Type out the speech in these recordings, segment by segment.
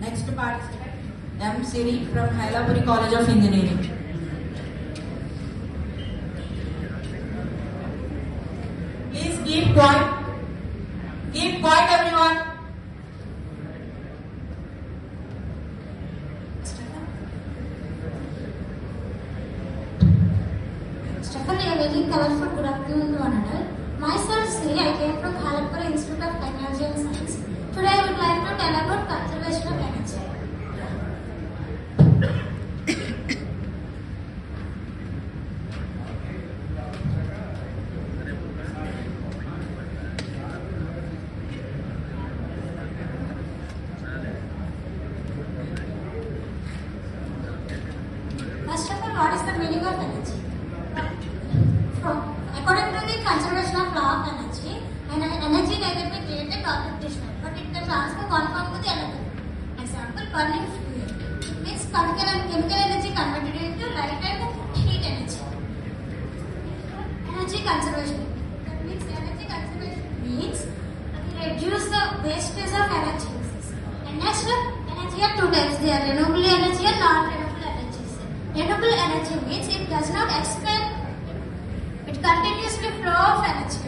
Next participant, M. Siri from Hailapuri College of Engineering. Please keep quiet. Keep quiet, everyone. Stefan, a very colorful good afternoon to one another. Myself, Sri, I came from Hailapuri Institute of Technology and Science. Today, I would like to tell about conservation of energy. First of all, what is the meaning of energy? According to the conservation of law of energy, energy neither be created or destroyed, but it can transfer one form to the other. Example, burning fuel. It means chemical energy converted into light and heat energy. Energy conservation. That means energy conservation means reduce the wastage of energy. And next, energy are two types. They are renewable energy and non-renewable energies. Renewable energy means it does not expire. It continuously flow of energy.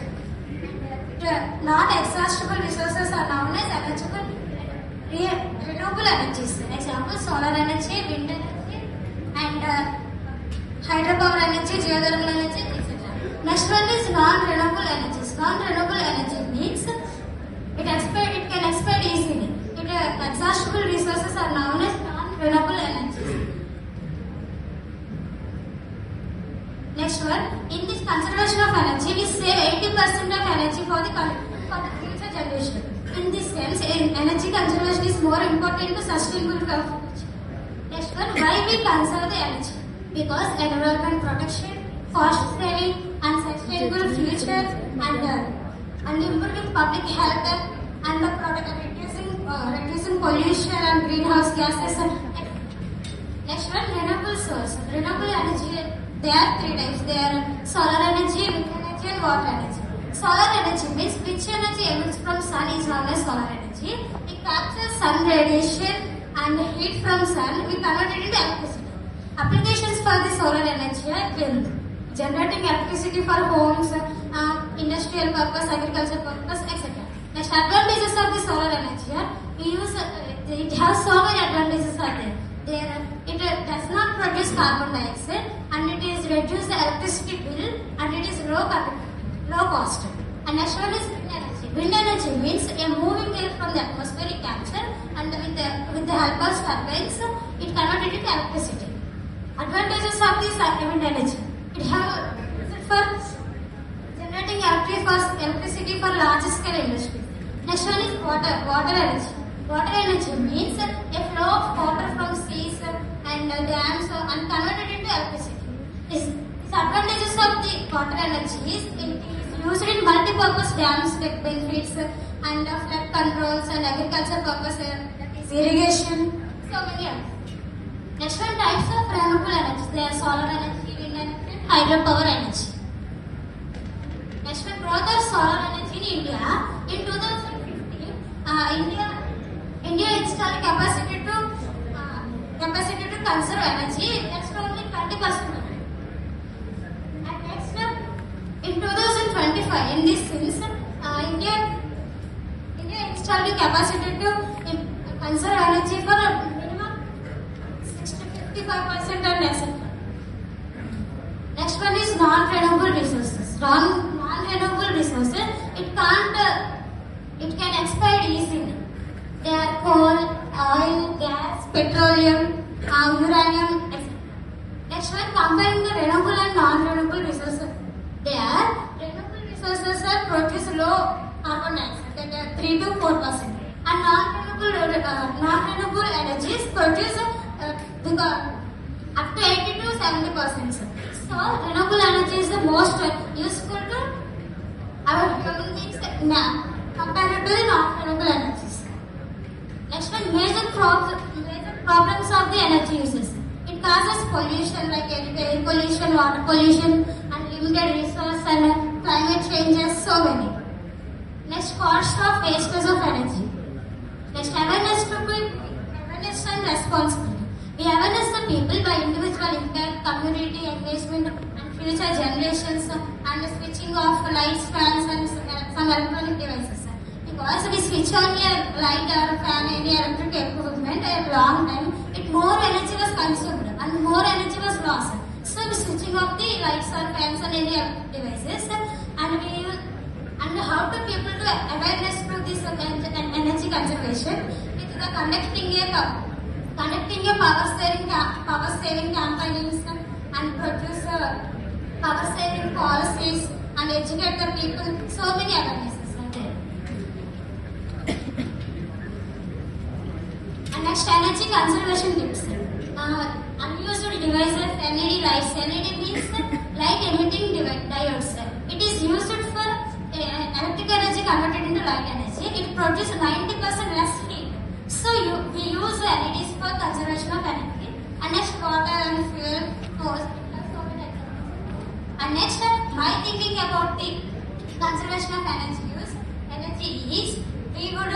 Non-exhaustible resources are known as renewable energies. Example, solar energy, wind energy, and hydropower energy, geothermal energy, etc. Next one is non-renewable energies. Non-renewable energy means it can expire easily. Exhaustible resources are known as non-renewable energies. Next one, in this conservation of energy, we save 80% of energy for the future generation. In this sense, energy conservation is more important to sustainable future. Next one, why we conserve the energy? Because environment protection, cost saving, and sustainable future, and improving public health, and reducing pollution and greenhouse gases. Next one, renewable source. Renewable energy. There are three types. They are solar energy, wind energy, and water energy. Solar energy means which energy emits from sun is known as solar energy. It captures sun radiation and heat from sun. We convert it into electricity. Applications for the solar energy are wind, generating electricity for homes, industrial purpose, agriculture purpose, etc. Next, advantages of the solar energy are it has so many advantages are there. It does not produce carbon dioxide, and it is reduce the electricity bill, and it is low cost. And next one is wind energy. Wind energy means a moving air from the atmosphere it capture, and with the help of turbines, it converted into electricity. Advantages of this wind energy: it have for generating electricity for large scale industries. Next one is water energy. Water energy means a flow of water from seas and dams and converted into electricity. These advantages of the water energy is it is used in multi-purpose dams like benefits and flood controls and agriculture purpose, that is irrigation, so many others. Next one, types of renewable energy. They are solar energy, wind energy, and hydropower energy. Next one, growth of solar energy in India. In 2015, India installed capacity to conserve energy. That's only 20%. And next, in 2025, in this sense, India installed capacity to conserve energy for a minimum 60-55% and etc. Next one is non-renewable resources. Non-renewable resources, it can expire easily. They are coal, oil, gas, petroleum, uranium, etc. Next one, comparing the renewable and non-renewable resources. Renewable resources are produce low carbon dioxide, that are 3 to 4%, and non-renewable energies produce up to 80 to 70%. So, renewable energy is the most useful to our human beings compared to the non-renewable energies. Next one, major problems of the energy uses. It causes pollution like air pollution, water pollution, and limited resource and climate changes, so many. Next, cost of wastage of energy. Next, awareness which will impact community engagement and future generations and the switching off lights, fans and some electronic devices. Because we switch on a light or fan, any electric equipment a long time, it more energy was consumed and more energy was lost. So we switching off the lights or fans and any electric devices, and how to people to awareness to this energy conservation with the conducting a power saving campaigns and produce power saving policies and educate the people. So many awarenesses are there. And next, energy conservation tips. Unused devices, LED lights. LED means light emitting diodes. It is used for electric energy converted into light energy. It produces 90% less heat. So we use LEDs for conservation of energy. And next, water and fuel. And next, my thinking about the conservation of energy is we will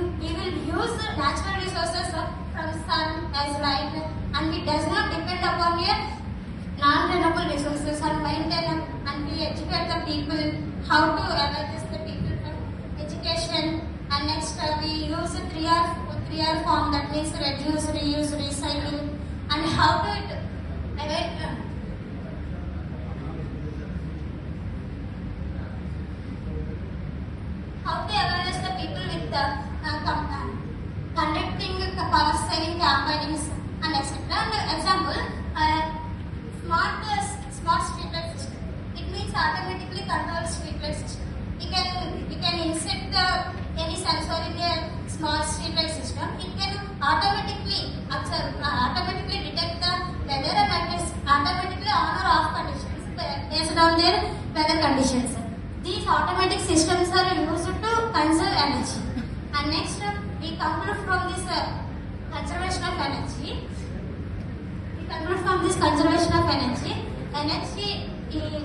use natural resources from sun as light, and we does not depend upon a non-renewable resources and maintain and we educate the people how to awareness the people from education. And next we use a 3R form, that means reduce, reuse, recycle, and how to awareness the people with the conducting power saving campaigns and etc. And example, smart street light system. It means automatically controlled street light system. We can insert any sensor in a small street light system. It can automatically observe, automatically detect the weather and automatically on or off conditions based on their weather conditions. These automatic systems are used to conserve energy. And next, we conclude from this conservation of energy.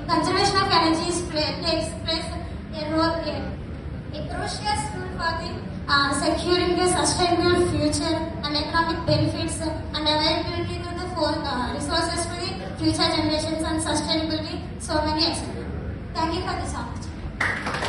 Conservation of energy takes place a crucial role for the securing the sustainable future and economic benefits and availability to the resources to the future generations and sustainability. So many etc. Thank you for this opportunity.